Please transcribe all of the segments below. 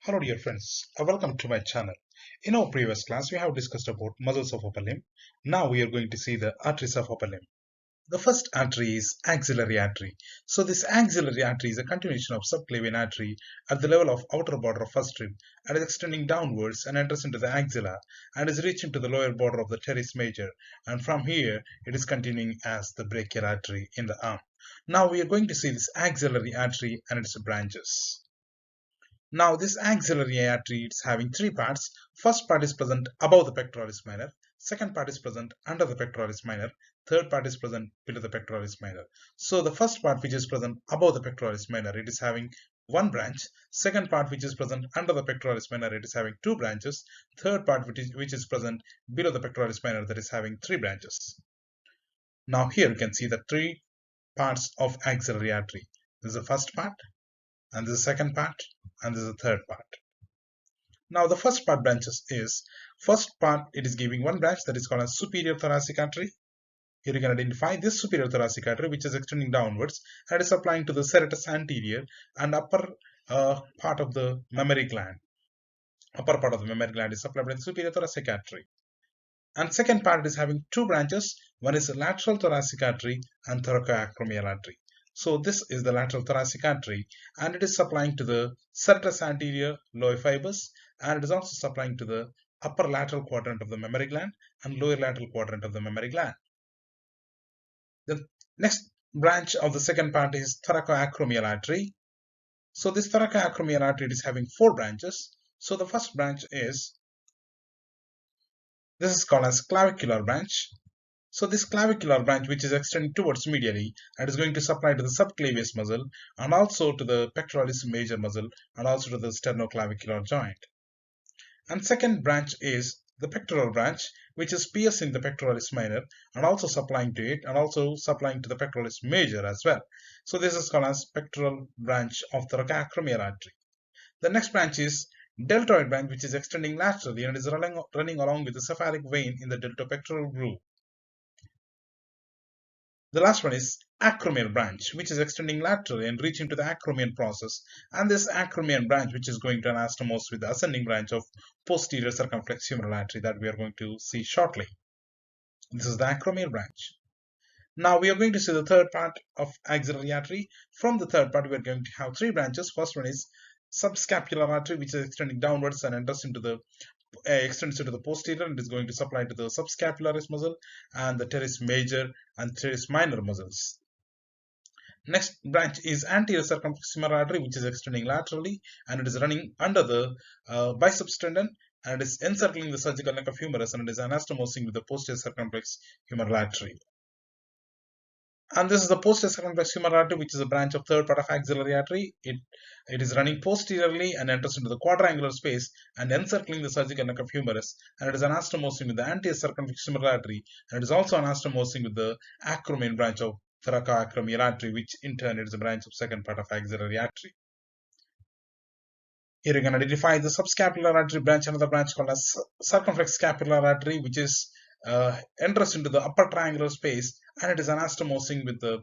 Hello dear friends, welcome to my channel. In our previous class we have discussed about muscles of upper limb. Now we are going to see the arteries of upper limb. The first artery is axillary artery. So this axillary artery is a continuation of subclavian artery at the level of outer border of first rib and is extending downwards and enters into the axilla and is reaching to the lower border of the teres major, and from here it is continuing as the brachial artery in the arm. Now we are going to see this axillary artery and its branches. Now this axillary artery is having three parts. First part is present above the pectoralis minor. Second part is present under the pectoralis minor. Third part is present below the pectoralis minor. So the first part which is present above the pectoralis minor, it is having one branch. Second part which is present under the pectoralis minor, it is having two branches. Third part which is present below the pectoralis minor, that is having three branches. Now here you can see the three parts of axillary artery. This is the first part, and this is the second part, and this is the third part. Now the first part branches is, first part it is giving one branch that is called as superior thoracic artery. Here you can identify this superior thoracic artery which is extending downwards and is supplying to the serratus anterior and upper part of the mammary gland. Upper part of the mammary gland is supplied by the superior thoracic artery. And second part is having two branches. One is the lateral thoracic artery and thoracoacromial artery. So this is the lateral thoracic artery and it is supplying to the serratus anterior lower fibers, and it is also supplying to the upper lateral quadrant of the mammary gland and lower lateral quadrant of the mammary gland. The next branch of the second part is thoracoacromial artery. So this thoracoacromial artery is having four branches. So the first branch is, this is called as clavicular branch. So this clavicular branch which is extending towards medially and is going to supply to the subclavius muscle and also to the pectoralis major muscle and also to the sternoclavicular joint. And second branch is the pectoral branch which is piercing the pectoralis minor and also supplying to it and also supplying to the pectoralis major as well. So this is called as pectoral branch of the thoracoacromial artery. The next branch is deltoid branch which is extending laterally and is running along with the cephalic vein in the deltopectoral groove. The last one is acromial branch, which is extending laterally and reaching to the acromion process. And this acromion branch, which is going to anastomose with the ascending branch of posterior circumflex humeral artery that we are going to see shortly. This is the acromial branch. Now we are going to see the third part of axillary artery. From the third part, we are going to have three branches. First one is subscapular artery, which is extending downwards and enters into the extends into the posterior and is going to supply to the subscapularis muscle and the teres major and teres minor muscles. Next branch is anterior circumflex humeral artery, which is extending laterally and it is running under the biceps tendon and it is encircling the surgical neck of humerus and it is anastomosing with the posterior circumflex humeral artery. And this is the posterior circumflex humeral artery, which is a branch of third part of axillary artery. It is running posteriorly and enters into the quadrangular space and encircling the surgical neck of humerus, and it is anastomosing with the anterior circumflex humeral artery, and it is also anastomosing with the acromion branch of thoracoacromial artery, which in turn is a branch of second part of axillary artery. Here you can identify the subscapular artery branch, another branch called as circumflex scapular artery, which is enters into the upper triangular space and it is anastomosing with the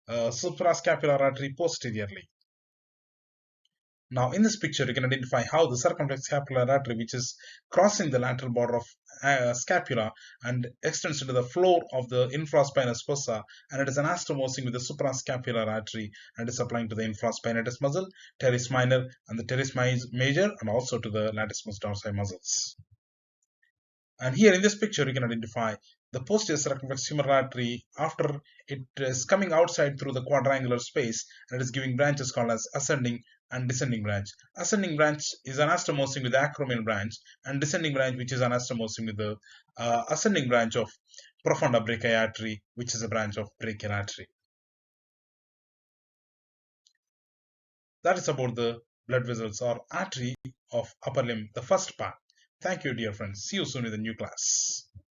suprascapular artery posteriorly. Now in this picture you can identify how the circumflex scapular artery, which is crossing the lateral border of scapula and extends into the floor of the infraspinous fossa, and it is anastomosing with the suprascapular artery and is supplying to the infraspinatus muscle, teres minor and the teres major, and also to the latissimus dorsi muscles. And here in this picture, you can identify the posterior circumflex humeral artery after it is coming outside through the quadrangular space, and it is giving branches called as ascending and descending branch. Ascending branch is anastomosing with the acromial branch, and descending branch which is anastomosing with the ascending branch of profunda brachii artery, which is a branch of brachial artery. That is about the blood vessels or artery of upper limb, the first part. Thank you, dear friends. See you soon in the new class.